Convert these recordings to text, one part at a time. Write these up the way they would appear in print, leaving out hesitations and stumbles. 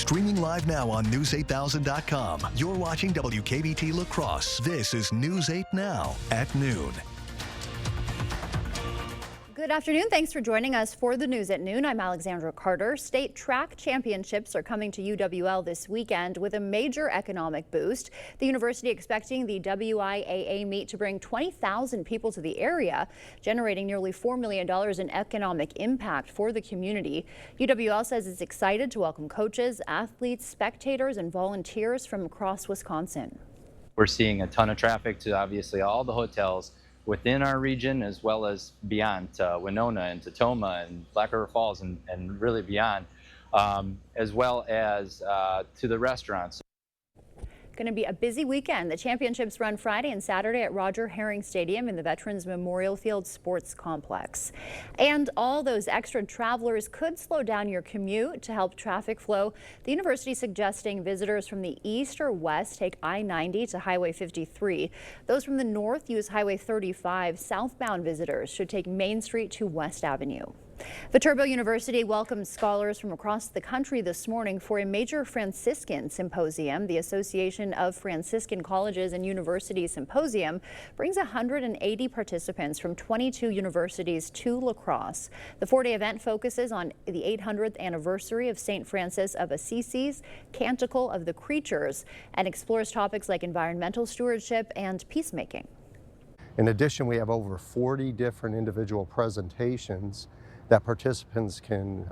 Streaming live now on News8000.com. You're watching WKBT La Crosse. This is News 8 Now at noon. Good afternoon. Thanks for joining us for the News at Noon. I'm Alexandra Carter. State track championships are coming to UWL this weekend with a major economic boost. The university expecting the WIAA meet to bring 20,000 people to the area, generating nearly $4 million in economic impact for the community. UWL says it's excited to welcome coaches, athletes, spectators, and volunteers from across Wisconsin. We're seeing a ton of traffic to obviously all the hotels within our region, as well as beyond to Winona and Tacoma and Black River Falls and really beyond, as well as to the restaurants. Going to be a busy weekend. The championships run Friday and Saturday at Roger Herring Stadium in the Veterans Memorial Field Sports Complex. And all those extra travelers could slow down your commute to help traffic flow. The university suggesting visitors from the east or west take I-90 to Highway 53. Those from the north use Highway 35. Southbound visitors should take Main Street to West Avenue. Viterbo University welcomed scholars from across the country this morning for a major Franciscan symposium. The Association of Franciscan Colleges and Universities Symposium brings 180 participants from 22 universities to La Crosse. The four-day event focuses on the 800th anniversary of St. Francis of Assisi's Canticle of the Creatures and explores topics like environmental stewardship and peacemaking. In addition, we have over 40 different individual presentations that participants can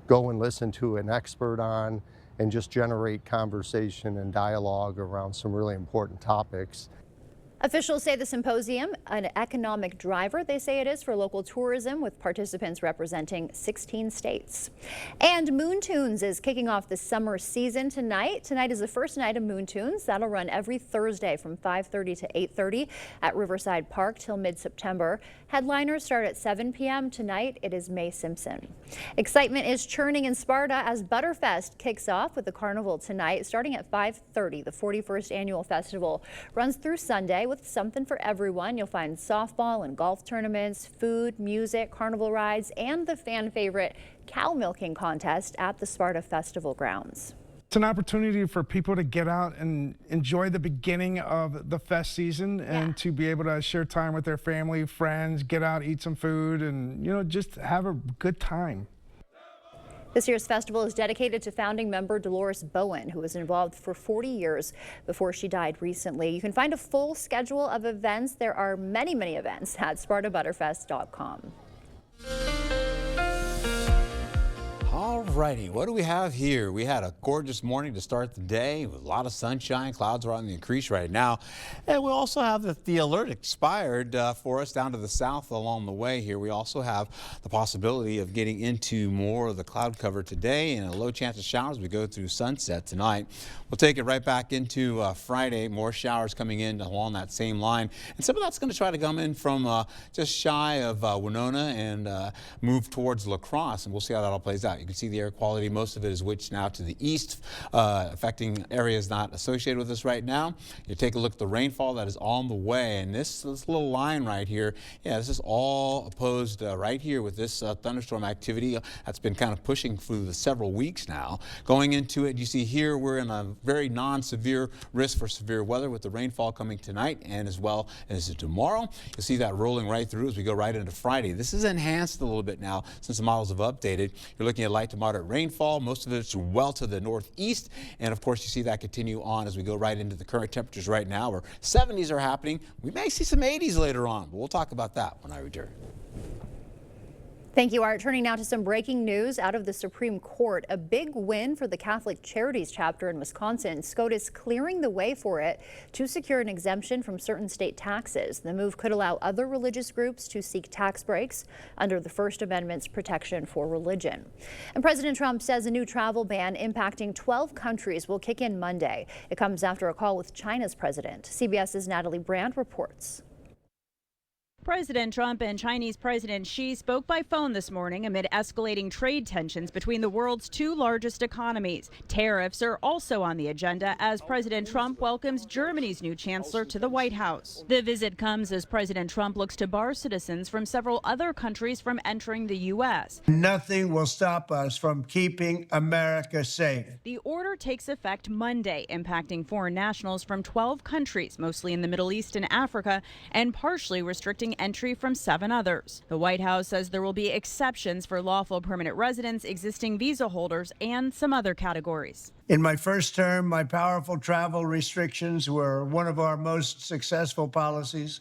go and listen to an expert on and just generate conversation and dialogue around some really important topics. Officials say the symposium, an economic driver, they say it is, for local tourism, with participants representing 16 states. And Moon Tunes is kicking off the summer season tonight. Tonight is the first night of Moon Tunes. That'll run every Thursday from 5:30 to 8:30 at Riverside Park till mid-September. Headliners start at 7 p.m. Tonight, it is Mae Simpson. Excitement is churning in Sparta as Butterfest kicks off with the carnival tonight, starting at 5:30. The 41st annual festival runs through Sunday with something for everyone. You'll find softball and golf tournaments, food, music, carnival rides, and the fan favorite cow milking contest at the Sparta Festival grounds. It's an opportunity for people to get out and enjoy the beginning of the fest season and to be able to share time with their family, friends, get out, eat some food, and, you know, just have a good time. This year's festival is dedicated to founding member Dolores Bowen, who was involved for 40 years before she died recently. You can find a full schedule of events. There are many, many events at SpartaButterfest.com. All righty, what do we have here? We had a gorgeous morning to start the day with a lot of sunshine. Clouds are on the increase right now. And we also have the alert expired for us down to the south along the way here. We also have the possibility of getting into more of the cloud cover today and a low chance of showers as we go through sunset tonight. We'll take it right back into Friday. More showers coming in along that same line. And some of that's going to try to come in from just shy of Winona and move towards La Crosse. And we'll see how that all plays out. You can see the air quality. Most of it is switched now to the east, affecting areas not associated with us right now. You take a look at the rainfall that is on the way. And this little line right here, this is all opposed right here with this thunderstorm activity that's been kind of pushing through the several weeks now. Going into it, you see here we're in a very non-severe risk for severe weather with the rainfall coming tonight and as well as tomorrow. You'll see that rolling right through as we go right into Friday. This is enhanced a little bit now since the models have updated. You're looking at light to moderate rainfall. Most of it's well to the northeast. And of course, you see that continue on as we go right into the current temperatures right now where 70s are happening. We may see some 80s later on, but we'll talk about that when I return. Thank you, Art. Turning now to some breaking news out of the Supreme Court. A big win for the Catholic Charities chapter in Wisconsin. SCOTUS clearing the way for it to secure an exemption from certain state taxes. The move could allow other religious groups to seek tax breaks under the First Amendment's protection for religion. And President Trump says a new travel ban impacting 12 countries will kick in Monday. It comes after a call with China's president. CBS's Natalie Brandt reports. President Trump and Chinese President Xi spoke by phone this morning amid escalating trade tensions between the world's two largest economies. Tariffs are also on the agenda as President Trump welcomes Germany's new chancellor to the White House. The visit comes as President Trump looks to bar citizens from several other countries from entering the U.S. Nothing will stop us from keeping America safe. The order takes effect Monday, impacting foreign nationals from 12 countries, mostly in the Middle East and Africa, and partially restricting entry from 7 others. The White House says there will be exceptions for lawful permanent residents, existing visa holders, and some other categories. In my first term, my powerful travel restrictions were one of our most successful policies.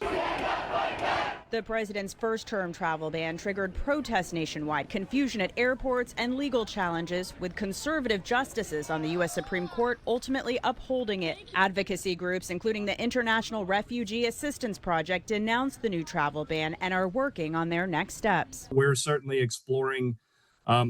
The president's first-term travel ban triggered protests nationwide, confusion at airports, and legal challenges, with conservative justices on the U.S. Supreme Court ultimately upholding it. Advocacy groups, including the International Refugee Assistance Project, denounced the new travel ban and are working on their next steps. We're certainly exploring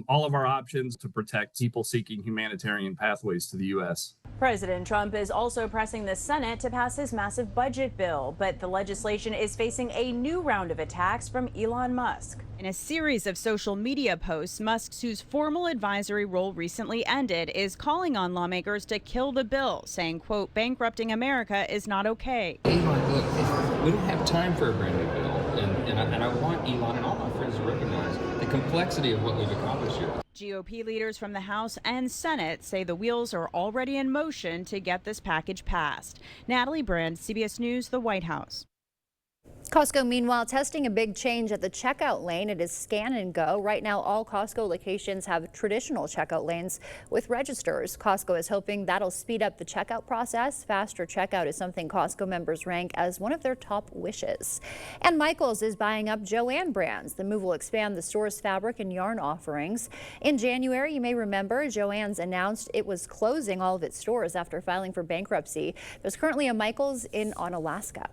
all of our options to protect people seeking humanitarian pathways to the U.S. President Trump is also pressing the Senate to pass his massive budget bill, but the legislation is facing a new round of attacks from Elon Musk. In a series of social media posts, Musk, whose formal advisory role recently ended, is calling on lawmakers to kill the bill, saying, quote, bankrupting America is not okay. Elon, look, we don't have time for a brand new bill, and I want Elon and all my friends to recognize the complexity of what we've accomplished here. GOP leaders from the House and Senate say the wheels are already in motion to get this package passed. Natalie Brand, CBS News, the White House. Costco, meanwhile, testing a big change at the checkout lane. It is scan and go. Right now, all Costco locations have traditional checkout lanes with registers. Costco is hoping that'll speed up the checkout process. Faster checkout is something Costco members rank as one of their top wishes. And Michaels is buying up Jo-Ann brands. The move will expand the store's fabric and yarn offerings. In January, you may remember, Jo-Ann's announced it was closing all of its stores after filing for bankruptcy. There's currently a Michaels in Onalaska.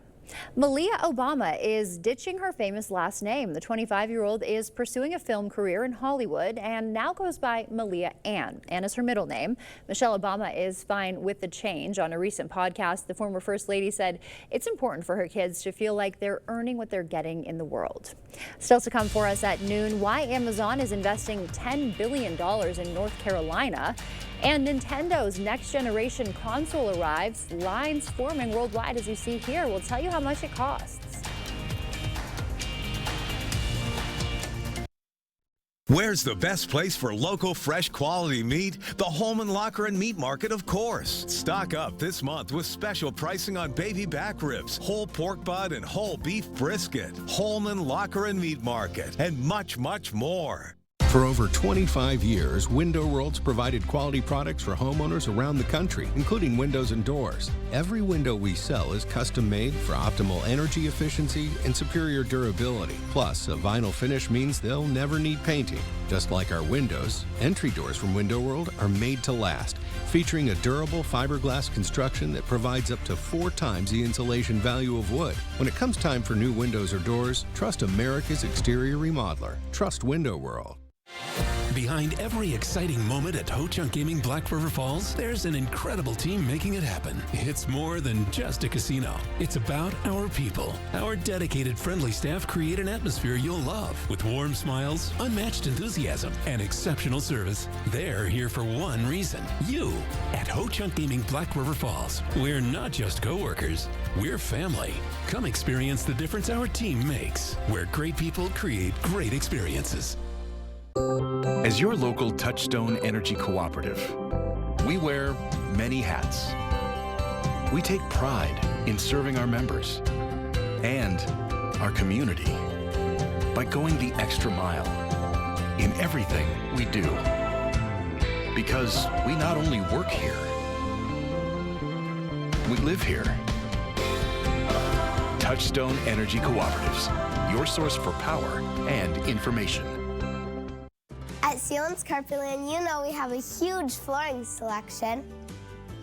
Malia Obama is ditching her famous last name. The 25-year-old is pursuing a film career in Hollywood and now goes by Malia Ann. Ann is her middle name. Michelle Obama is fine with the change. On a recent podcast, the former First Lady said it's important for her kids to feel like they're earning what they're getting in the world. Still to come for us at noon, why Amazon is investing $10 billion in North Carolina. And Nintendo's next generation console arrives. Lines forming worldwide, as you see here. We'll tell you how much it costs. Where's the best place for local, fresh, quality meat? The Holman Locker and Meat Market, of course. Stock up this month with special pricing on baby back ribs, whole pork butt, and whole beef brisket. Holman Locker and Meat Market, and much, much more. For over 25 years, Window World's provided quality products for homeowners around the country, including windows and doors. Every window we sell is custom made for optimal energy efficiency and superior durability. Plus, a vinyl finish means they'll never need painting. Just like our windows, entry doors from Window World are made to last, featuring a durable fiberglass construction that provides up to 4 times the insulation value of wood. When it comes time for new windows or doors, trust America's exterior remodeler. Trust Window World. Behind every exciting moment at Ho-Chunk Gaming Black River Falls, there's an incredible team making it happen. It's more than just a casino. It's about our people. Our dedicated, friendly staff create an atmosphere you'll love. With warm smiles, unmatched enthusiasm, and exceptional service, they're here for one reason. You. At Ho-Chunk Gaming Black River Falls, we're not just co-workers, we're family. Come experience the difference our team makes, where great people create great experiences. As your local Touchstone Energy Cooperative, we wear many hats. We take pride in serving our members and our community by going the extra mile in everything we do. Because we not only work here, we live here. Touchstone Energy Cooperatives, your source for power and information. At Sealands Carpetland, you know we have a huge flooring selection,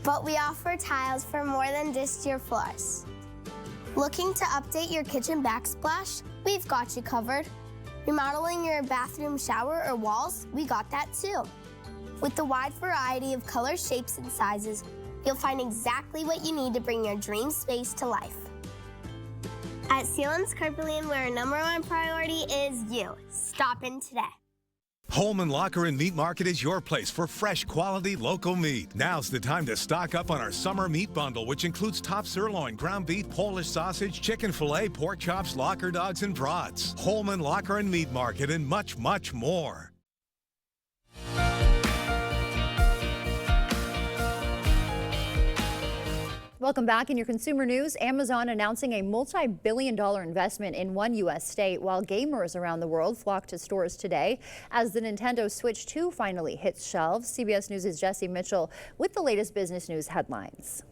but we offer tiles for more than just your floors. Looking to update your kitchen backsplash? We've got you covered. Remodeling your bathroom shower or walls? We got that too. With the wide variety of colors, shapes, and sizes, you'll find exactly what you need to bring your dream space to life. At Sealands Carpelian, where our #1 priority is you. Stop in today. Holman Locker and Meat Market is your place for fresh, quality, local meat. Now's the time to stock up on our summer meat bundle, which includes top sirloin, ground beef, Polish sausage, chicken fillet, pork chops, locker dogs, and brats. Holman Locker and Meat Market and much, much more. Welcome back. In your consumer news, Amazon announcing a multi-billion-dollar investment in one U.S. state while gamers around the world flock to stores today as the Nintendo Switch 2 finally hits shelves. CBS News' Jesse Mitchell with the latest business news headlines.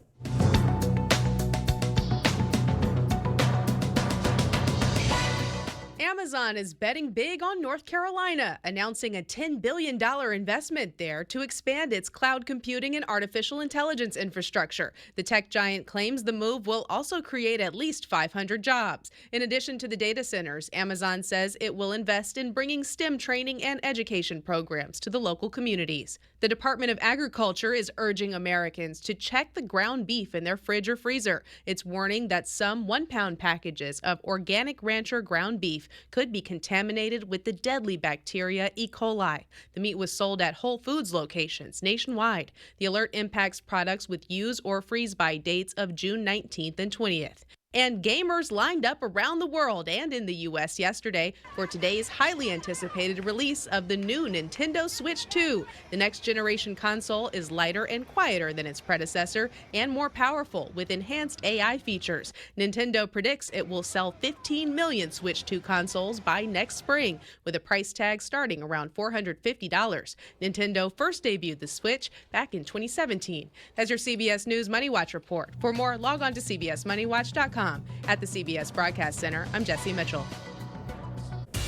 Amazon is betting big on North Carolina, announcing a $10 billion investment there to expand its cloud computing and artificial intelligence infrastructure. The tech giant claims the move will also create at least 500 jobs. In addition to the data centers, Amazon says it will invest in bringing STEM training and education programs to the local communities. The Department of Agriculture is urging Americans to check the ground beef in their fridge or freezer. It's warning that some 1-pound packages of organic rancher ground beef could be contaminated with the deadly bacteria E. coli. The meat was sold at Whole Foods locations nationwide. The alert impacts products with use or freeze-by dates of June 19th and 20th. And gamers lined up around the world and in the U.S. yesterday for today's highly anticipated release of the new Nintendo Switch 2. The next generation console is lighter and quieter than its predecessor and more powerful with enhanced AI features. Nintendo predicts it will sell 15 million Switch 2 consoles by next spring, with a price tag starting around $450. Nintendo first debuted the Switch back in 2017. That's your CBS News Money Watch report. For more, log on to CBSMoneyWatch.com. At the CBS Broadcast Center, I'm Jesse Mitchell.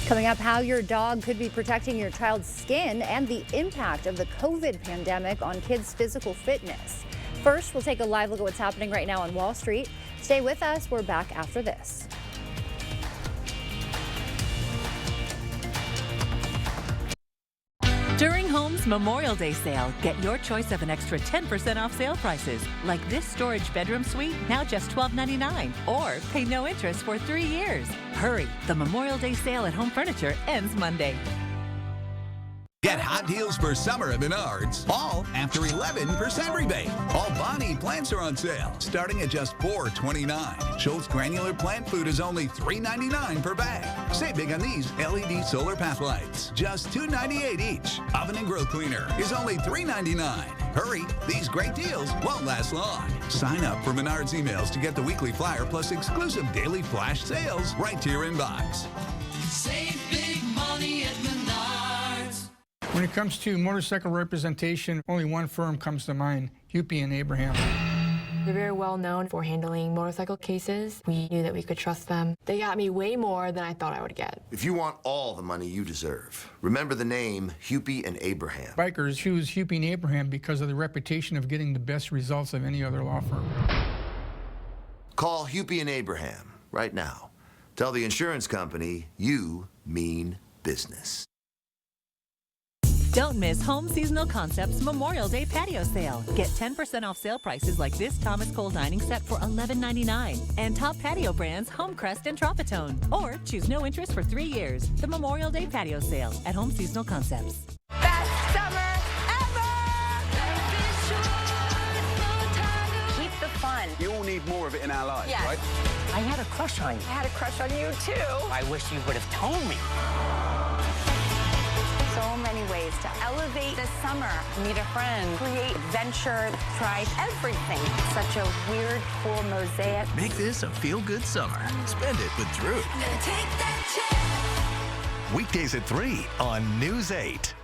Coming up, how your dog could be protecting your child's skin and the impact of the COVID pandemic on kids' physical fitness. First, we'll take a live look at what's happening right now on Wall Street. Stay with us. We're back after this. During Home's Memorial Day sale, get your choice of an extra 10% off sale prices, like this storage bedroom suite, now just $12.99, or pay no interest for 3 years. Hurry, the Memorial Day sale at Home Furniture ends Monday. Get hot deals for summer at Menards, all after 11% rebate. All Bonnie plants are on sale, starting at just $4.29. Schultz granular plant food is only $3.99 per bag. Save big on these LED solar path lights, just $2.98 each. Oven and grill cleaner is only $3.99. Hurry, these great deals won't last long. Sign up for Menards emails to get the weekly flyer plus exclusive daily flash sales right to your inbox. Save big money at Menards. When it comes to motorcycle representation, only one firm comes to mind, Hupy and Abraham. They're very well known for handling motorcycle cases. We knew that we could trust them. They got me way more than I thought I would get. If you want all the money you deserve, remember the name Hupy and Abraham. Bikers choose Hupy and Abraham because of the reputation of getting the best results of any other law firm. Call Hupy and Abraham right now. Tell the insurance company you mean business. Don't miss Home Seasonal Concepts Memorial Day patio sale. Get 10% off sale prices like this Thomas Cole dining set for $11.99 and top patio brands Homecrest and Tropitone. Or choose no interest for 3 years. The Memorial Day patio sale at Home Seasonal Concepts. Best summer ever! Keep the fun. You all need more of it in our lives, Yes. right? I had a crush on you. I had a crush on you too. I wish you would have told me. So many ways to elevate the summer, meet a friend, create adventure, try everything. Such a weird, cool mosaic. Make this a feel-good summer. Spend it with Drew. Weekdays at 3 on News 8.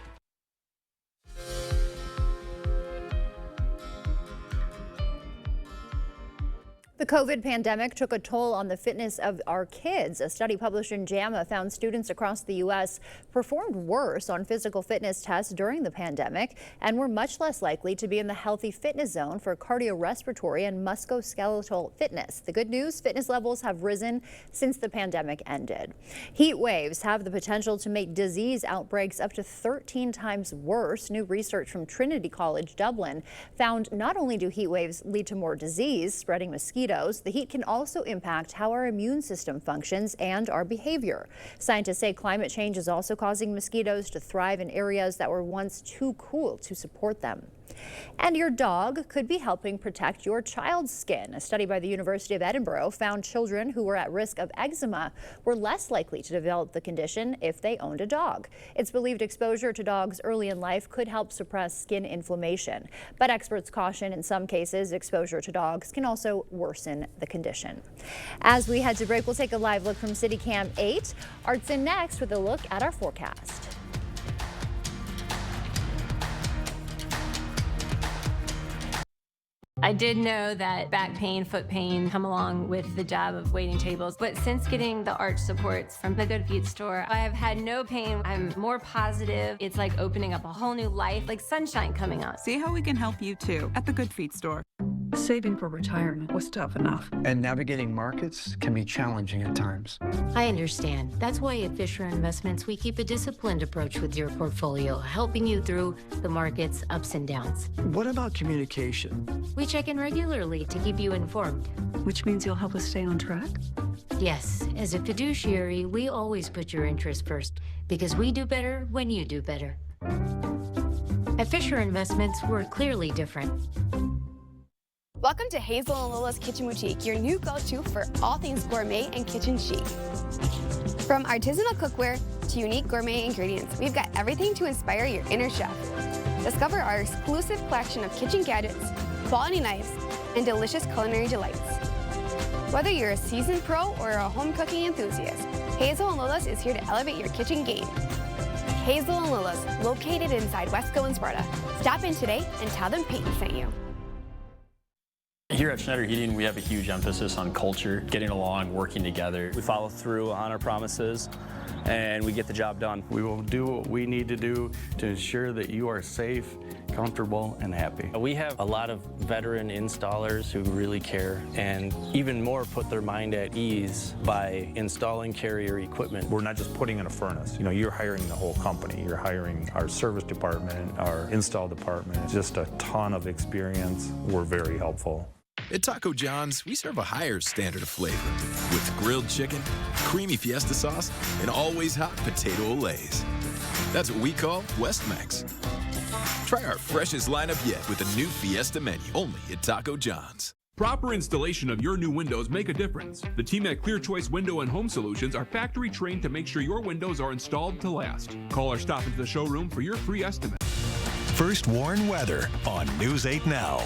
The COVID pandemic took a toll on the fitness of our kids. A study published in JAMA found students across the U.S. performed worse on physical fitness tests during the pandemic and were much less likely to be in the healthy fitness zone for cardiorespiratory and musculoskeletal fitness. The good news, fitness levels have risen since the pandemic ended. Heat waves have the potential to make disease outbreaks up to 13 times worse. New research from Trinity College Dublin found not only do heat waves lead to more disease, spreading mosquitoes, mosquitoes, the heat can also impact how our immune system functions and our behavior. Scientists say climate change is also causing mosquitoes to thrive in areas that were once too cool to support them. And your dog could be helping protect your child's skin. A study by the University of Edinburgh found children who were at risk of eczema were less likely to develop the condition if they owned a dog. It's believed exposure to dogs early in life could help suppress skin inflammation. But experts caution in some cases exposure to dogs can also worsen the condition. As we head to break, we'll take a live look from City Cam 8. Art's in next with a look at our forecast. I did know that back pain, foot pain come along with the job of waiting tables, but since getting the arch supports from the Good Feet store, I have had no pain. I'm more positive. It's like opening up a whole new life, like sunshine coming out. See how we can help you too at the Good Feet store. Saving for retirement was tough enough. And navigating markets can be challenging at times. I understand. That's why at Fisher Investments, we keep a disciplined approach with your portfolio, helping you through the market's ups and downs. What about communication? We check in regularly to keep you informed. Which means you'll help us stay on track? Yes, as a fiduciary, we always put your interest first, because we do better when you do better. At Fisher Investments, we're clearly different. Welcome to Hazel and Lola's Kitchen Boutique, your new go-to for all things gourmet and kitchen chic. From artisanal cookware to unique gourmet ingredients, we've got everything to inspire your inner chef. Discover our exclusive collection of kitchen gadgets, quality knives, and delicious culinary delights. Whether you're a seasoned pro or a home cooking enthusiast, Hazel and Lola's is here to elevate your kitchen game. Hazel and Lola's, located inside Westco and Sparta. Stop in today and tell them Peyton sent you. Here at Schneider Heating, we have a huge emphasis on culture, getting along, working together. We follow through on our promises, and we get the job done. We will do what we need to do to ensure that you are safe, comfortable, and happy. We have a lot of veteran installers who really care, and even more put their mind at ease by installing Carrier equipment. We're not just putting in a furnace. You know, you're hiring the whole company. You're hiring our service department, our install department. Just a ton of experience. We're very helpful. At Taco John's, we serve a higher standard of flavor with grilled chicken, creamy fiesta sauce, and always hot potato olays. That's what we call West-Mex. Try our freshest lineup yet with the new Fiesta menu, only at Taco John's. Proper installation of your new windows make a difference. The team at Clear Choice Window and Home Solutions are factory trained to make sure your windows are installed to last. Call or stop into the showroom for your free estimate. First warn weather on News 8 Now.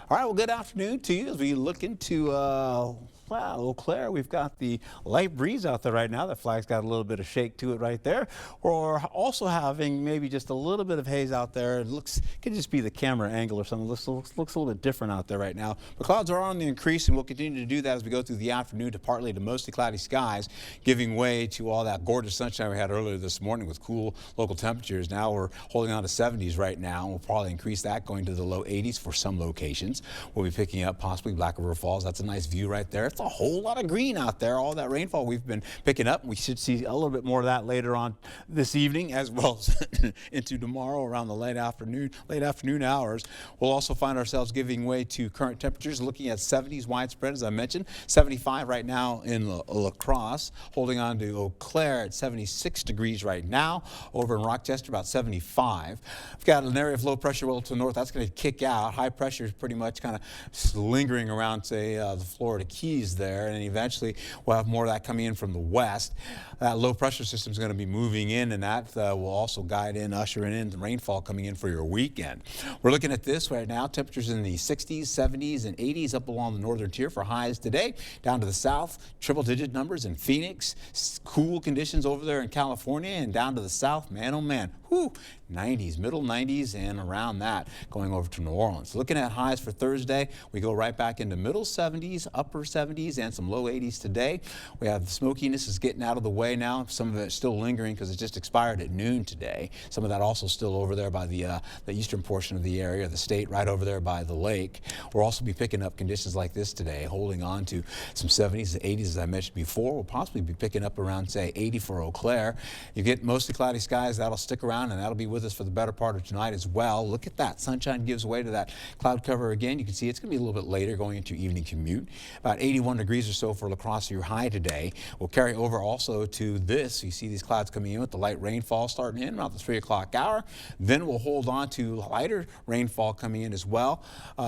All right, well, good afternoon to you as we look into Eau Claire. We've got the light breeze out there right now. The flag's got a little bit of shake to it right there. We're also having maybe just a little bit of haze out there. It could just be the camera angle or something. Looks a little bit different out there right now. But clouds are on the increase, and we'll continue to do that as we go through the afternoon to partly to mostly cloudy skies, giving way to all that gorgeous sunshine we had earlier this morning with cool local temperatures. Now we're holding on to 70s right now, and we'll probably increase that going to the low 80s for some locations. We'll be picking up possibly Black River Falls. That's a nice view right there. It's a whole lot of green out there. All that rainfall we've been picking up. We should see a little bit more of that later on this evening as well as into tomorrow around the late afternoon hours. We'll also find ourselves giving way to current temperatures looking at 70s widespread, as I mentioned. 75 right now in La Crosse, holding on to Eau Claire at 76 degrees right now. Over in Rochester, about 75. We've got an area of low pressure well to the north. That's going to kick out. High pressure is pretty much kind of lingering around, say, the Florida Keys there, and eventually we'll have more of that coming in from the west. That low pressure system is going to be moving in, and that will also guide in, ushering in the rainfall coming in for your weekend. We're looking at this right now. Temperatures in the 60s, 70s, and 80s up along the northern tier for highs today. Down to the south, triple-digit numbers in Phoenix. Cool conditions over there in California, and down to the south, man, oh man, whoo, 90s, middle 90s, and around that going over to New Orleans. Looking at highs for Thursday, we go right back into middle 70s, upper 70s, and some low 80s today. We have the smokiness is getting out of the way now. Some of it still lingering because it just expired at noon today. Some of that also still over there by the eastern portion of the area, the state, right over there by the lake. We'll also be picking up conditions like this today, holding on to some 70s and 80s as I mentioned before. We'll possibly be picking up around, say, 80 for Eau Claire. You get mostly cloudy skies. That'll stick around, and that'll be with us for the better part of tonight as well. Look at that. Sunshine gives way to that cloud cover again. You can see it's going to be a little bit later going into your evening commute. About 81 degrees or so for La Crosse, your high today. We'll carry over also to this. You see these clouds coming in with the light rainfall starting in around the 3 o'clock hour. Then we'll hold on to lighter rainfall coming in as well.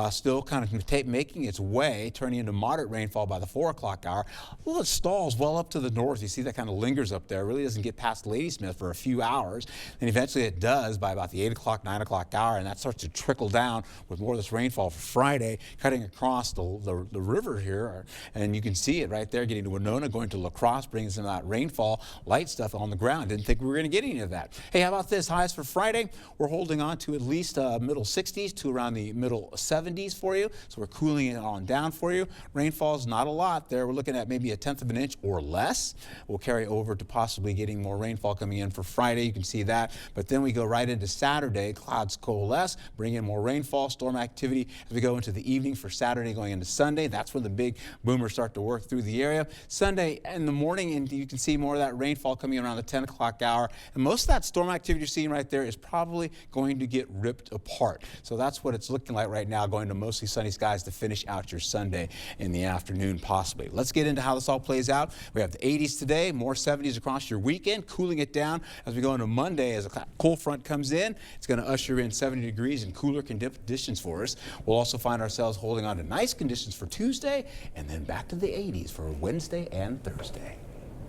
Still kind of making its way, turning into moderate rainfall by the 4 o'clock hour. Well, it stalls well up to the north. You see that kind of lingers up there. It really doesn't get past Ladysmith for a few hours. And eventually it does by about the 8 o'clock, 9 o'clock hour, and that starts to trickle down with more of this rainfall for Friday, cutting across the river here. And you can see it right there, getting to Winona, going to La Crosse, bringing some of that rainfall, light stuff on the ground. Didn't think we were going to get any of that. Hey, how about this? Highs for Friday, we're holding on to at least middle 60s to around the middle 70s for you. So we're cooling it on down for you. Rainfall's not a lot there. We're looking at maybe a 1/10 of an inch or less. We'll carry over to possibly getting more rainfall coming in for Friday. You can see that. But then we go right into Saturday. Clouds coalesce, bring in more rainfall, storm activity as we go into the evening for Saturday going into Sunday. That's when the big boomers start to work through the area. Sunday in the morning, and you can see more of that rainfall coming around the 10 o'clock hour. And most of that storm activity you're seeing right there is probably going to get ripped apart. So that's what it's looking like right now, going to mostly sunny skies to finish out your Sunday in the afternoon possibly. Let's get into how this all plays out. We have the 80s today, more 70s across your weekend, cooling it down as we go into Monday as a cold front comes in. It's going to usher in 70 degrees and cooler conditions for us. We'll also find ourselves holding on to nice conditions for Tuesday and then back to the 80s for Wednesday and Thursday.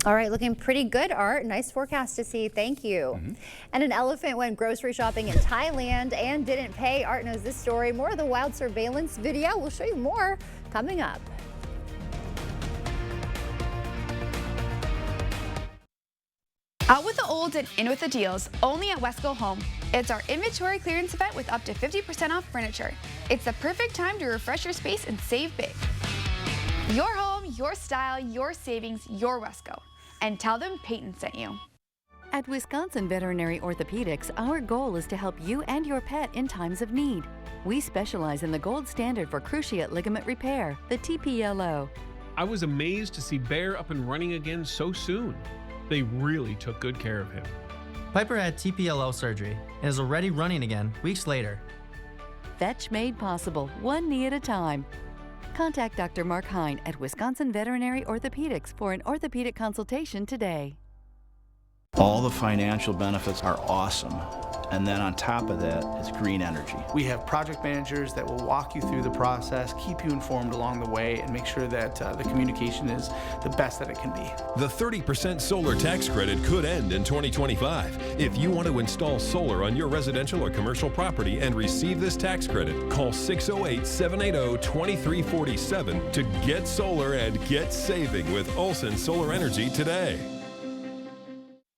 All right, looking pretty good, Art. Nice forecast to see. Thank you. And an elephant went grocery shopping in Thailand and didn't pay. Art knows this story. More of the wild surveillance video. We'll show you more coming up. Out with the old and in with the deals, only at Wesco Home. It's our inventory clearance event with up to 50% off furniture. It's the perfect time to refresh your space and save big. Your home, your style, your savings, your Wesco. And tell them Peyton sent you. At Wisconsin Veterinary Orthopedics, our goal is to help you and your pet in times of need. We specialize in the gold standard for cruciate ligament repair, the TPLO. I was amazed to see Bear up and running again so soon. They really took good care of him. Piper had TPLO surgery and is already running again weeks later. Fetch made possible, one knee at a time. Contact Dr. Mark Hine at Wisconsin Veterinary Orthopedics for an orthopedic consultation today. All the financial benefits are awesome. And then on top of that, it's green energy. We have project managers that will walk you through the process, keep you informed along the way, and make sure that the communication is the best that it can be. The 30% solar tax credit could end in 2025. If you want to install solar on your residential or commercial property and receive this tax credit, call 608-780-2347 to get solar and get saving with Olson Solar Energy today.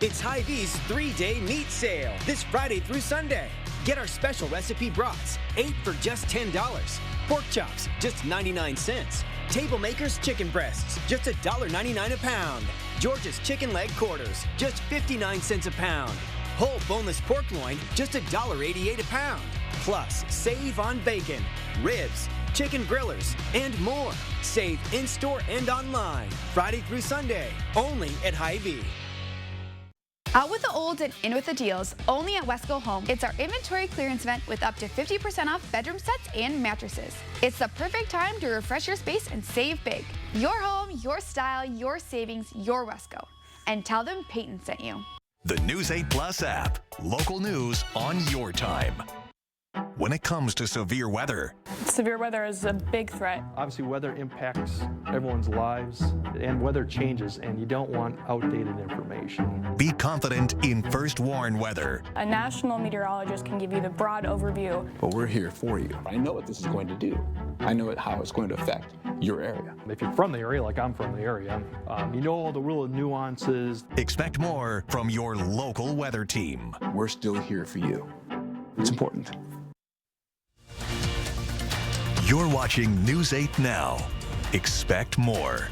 It's Hy-Vee's 3-day meat sale this Friday through Sunday. Get our special recipe brats, 8 for just $10. Pork chops, just 99 cents. Table Makers chicken breasts, just $1.99 a pound. George's chicken leg quarters, just 59 cents a pound. Whole boneless pork loin, just $1.88 a pound. Plus, save on bacon, ribs, chicken grillers, and more. Save in-store and online. Friday through Sunday, only at Hy-Vee. Out with the old and in with the deals, only at Wesco Home. It's our inventory clearance event with up to 50% off bedroom sets and mattresses. It's the perfect time to refresh your space and save big. Your home, your style, your savings, your Wesco. And tell them Peyton sent you. The News 8 Plus app. Local news on your time. When it comes to severe weather, severe weather is a big threat. Obviously, weather impacts everyone's lives, and weather changes, and you don't want outdated information. Be confident in First Warn Weather. A national meteorologist can give you the broad overview. But we're here for you. I know what this is going to do. I know how it's going to affect your area. If you're from the area, like I'm from the area, you know all the real nuances. Expect more from your local weather team. We're still here for you. It's important. You're watching News 8 Now. Expect more.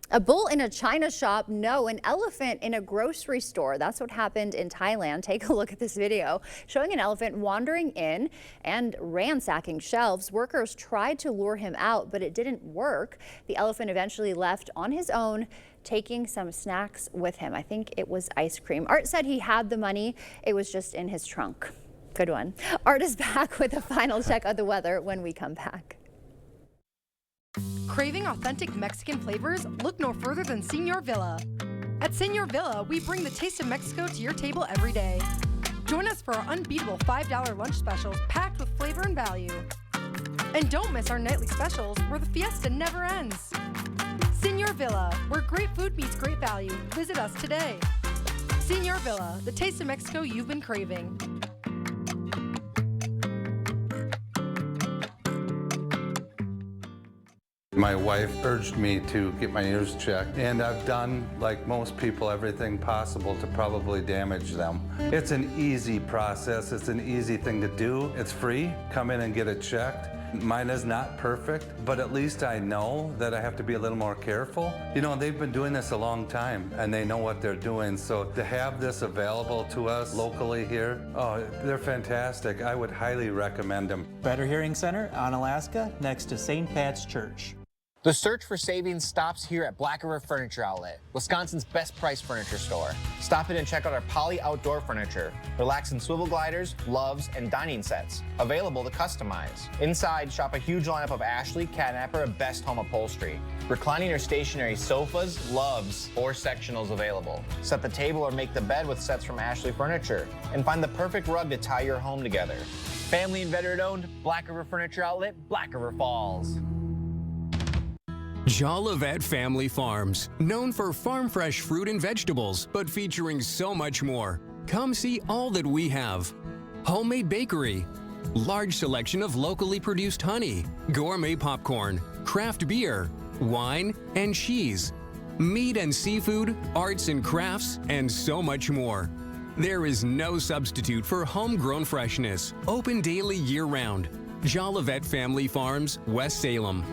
A bull in a china shop, no, an elephant in a grocery store. That's what happened in Thailand. Take a look at this video showing an elephant wandering in and ransacking shelves. Workers tried to lure him out, but it didn't work. The elephant eventually left on his own taking some snacks with him. I think it was ice cream. Art said he had the money. It was just in his trunk. Good one. Art is back with a final check of the weather when we come back. Craving authentic Mexican flavors? Look no further than Señor Villa. At Señor Villa, we bring the taste of Mexico to your table every day. Join us for our unbeatable $5 lunch specials packed with flavor and value. And don't miss our nightly specials where the fiesta never ends. Señor Villa, where great food meets great value. Visit us today. Señor Villa, the taste of Mexico you've been craving. My wife urged me to get my ears checked, and I've done, like most people, everything possible to probably damage them. It's an easy process. It's an easy thing to do. It's free. Come in and get it checked. Mine is not perfect, but at least I know that I have to be a little more careful. You know, they've been doing this a long time, and they know what they're doing, so to have this available to us locally here, oh, they're fantastic. I would highly recommend them. Better Hearing Center on Alaska, next to St. Pat's Church. The search for savings stops here at Black River Furniture Outlet, Wisconsin's best price furniture store. Stop in and check out our Poly outdoor furniture, relaxing swivel gliders, loves, and dining sets, available to customize. Inside, shop a huge lineup of Ashley, Catnapper, and Best Home Upholstery. Reclining or stationary sofas, loves, or sectionals available. Set the table or make the bed with sets from Ashley Furniture, and find the perfect rug to tie your home together. Family and veteran-owned, Black River Furniture Outlet, Black River Falls. Jolivet Family Farms, known for farm fresh fruit and vegetables, but featuring so much more. Come see all that we have. Homemade bakery, large selection of locally produced honey, gourmet popcorn, craft beer, wine, and cheese, meat and seafood, arts and crafts, and so much more. There is no substitute for homegrown freshness. Open daily year-round. Jolivet Family Farms, West Salem.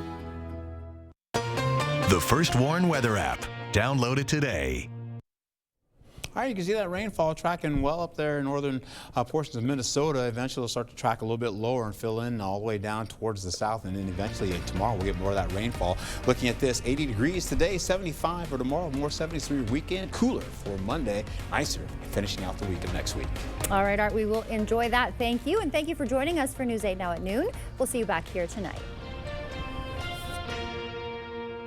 The First Warn Weather app. Download it today. All right, you can see that rainfall tracking well up there in northern portions of Minnesota. Eventually, it'll start to track a little bit lower and fill in all the way down towards the south. And then eventually tomorrow, we'll get more of that rainfall. Looking at this, 80 degrees today, 75 for tomorrow, more 73 weekend, cooler for Monday, nicer finishing out the week of next week. All right, Art, we will enjoy that. Thank you. And thank you for joining us for News 8 Now at noon. We'll see you back here tonight.